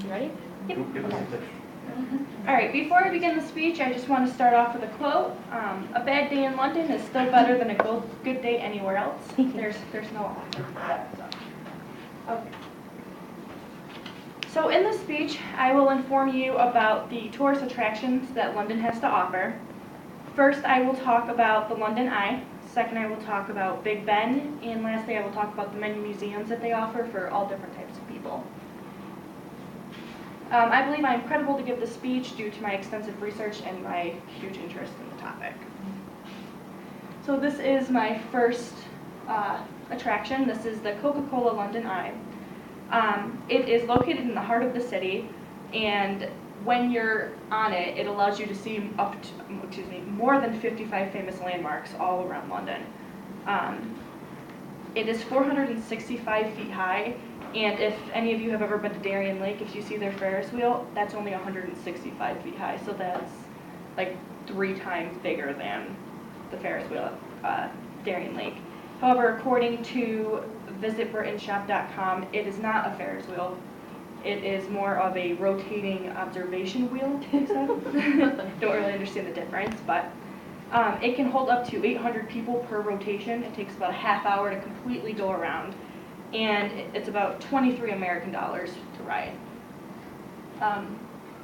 You ready? Yep. Okay. All right, before I begin the speech, I just want to start off with a quote. A bad day in London is still better than a good day anywhere else. There's no option for that. So. Okay. So in this speech, I will inform you about the tourist attractions that London has to offer. First, I will talk about the London Eye. Second, I will talk about Big Ben. And lastly, I will talk about the many museums that they offer for all different types of people. I believe I am credible to give this speech due to my extensive research and my huge interest in the topic. So this is my first attraction. This is the Coca-Cola London Eye. It is located in the heart of the city, and when you're on it, it allows you to see more than 55 famous landmarks all around London. It is 465 feet high, and if any of you have ever been to Darien Lake, if you see their Ferris wheel, that's only 165 feet high, so that's like 3 times bigger than the Ferris wheel at Darien Lake. However, according to visitbritainshop.com, it is not a Ferris wheel. It is more of a rotating observation wheel, they said. Don't really understand the difference, but it can hold up to 800 people per rotation. It takes about a half hour to completely go around, and it's about $23 American to ride.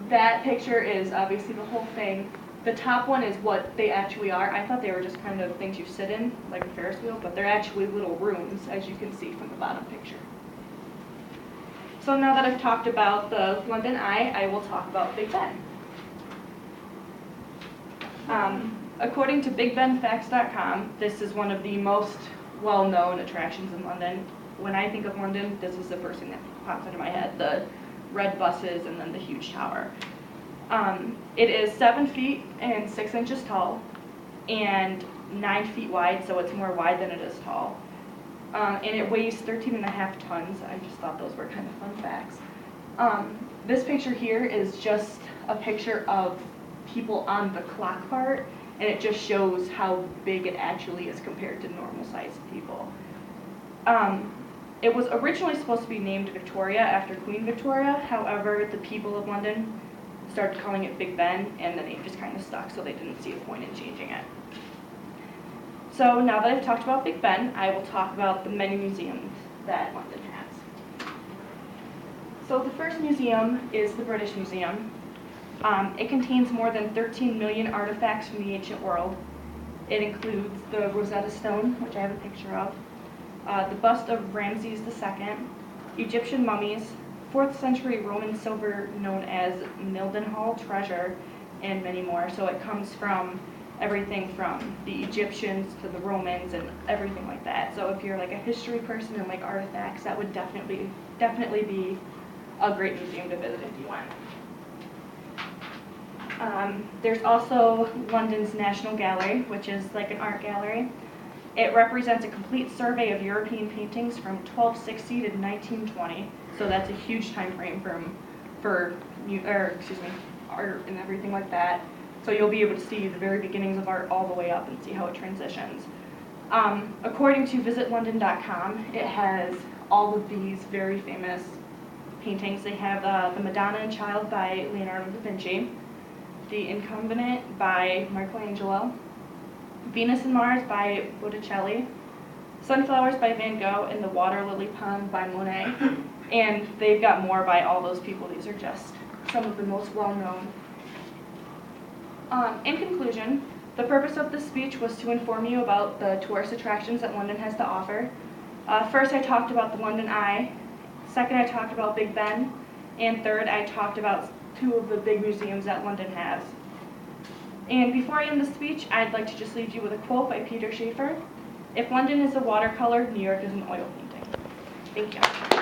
That picture is obviously the whole thing. The top one is what they actually are. I thought they were just kind of things you sit in, like a Ferris wheel, but they're actually little rooms, as you can see from the bottom picture. So now that I've talked about the London Eye, I will talk about Big Ben. According to BigBenFacts.com, this is one of the most well-known attractions in London. When I think of London, this is the first thing that pops into my head, the red buses and then the huge tower. It is 7 feet and 6 inches tall and 9 feet wide, so it's more wide than it is tall. And it weighs 13.5 tons. I just thought those were kind of fun facts. This picture here is just a picture of people on the clock part, and it just shows how big it actually is compared to normal sized people. It was originally supposed to be named Victoria after Queen Victoria. However, the people of London started calling it Big Ben, and the name just kind of stuck, so they didn't see a point in changing it. So now that I've talked about Big Ben, I will talk about the many museums that London has. So the first museum is the British Museum. It contains more than 13 million artifacts from the ancient world. It includes the Rosetta Stone, which I have a picture of, the bust of Ramses II, Egyptian mummies, 4th century Roman silver known as Mildenhall treasure, and many more. So it comes from everything from the Egyptians to the Romans and everything like that. So if you're like a history person and like artifacts, that would definitely be a great museum to visit if you went. There's also London's National Gallery, which is like an art gallery. It represents a complete survey of European paintings from 1260 to 1920. So that's a huge time frame for art and everything like that. So you'll be able to see the very beginnings of art all the way up and see how it transitions. According to visitlondon.com, it has all of these very famous paintings. They have the Madonna and Child by Leonardo da Vinci, the Incumbent by Michelangelo, Venus and Mars by Botticelli, Sunflowers by Van Gogh, and the Water Lily Pond by Monet. And they've got more by all those people. These are just some of the most well-known. In conclusion, the purpose of this speech was to inform you about the tourist attractions that London has to offer. First, I talked about the London Eye. Second, I talked about Big Ben. And third, I talked about 2 of the big museums that London has. And before I end the speech, I'd like to just leave you with a quote by Peter Schaefer. "If London is a watercolor, New York is an oil painting." Thank you.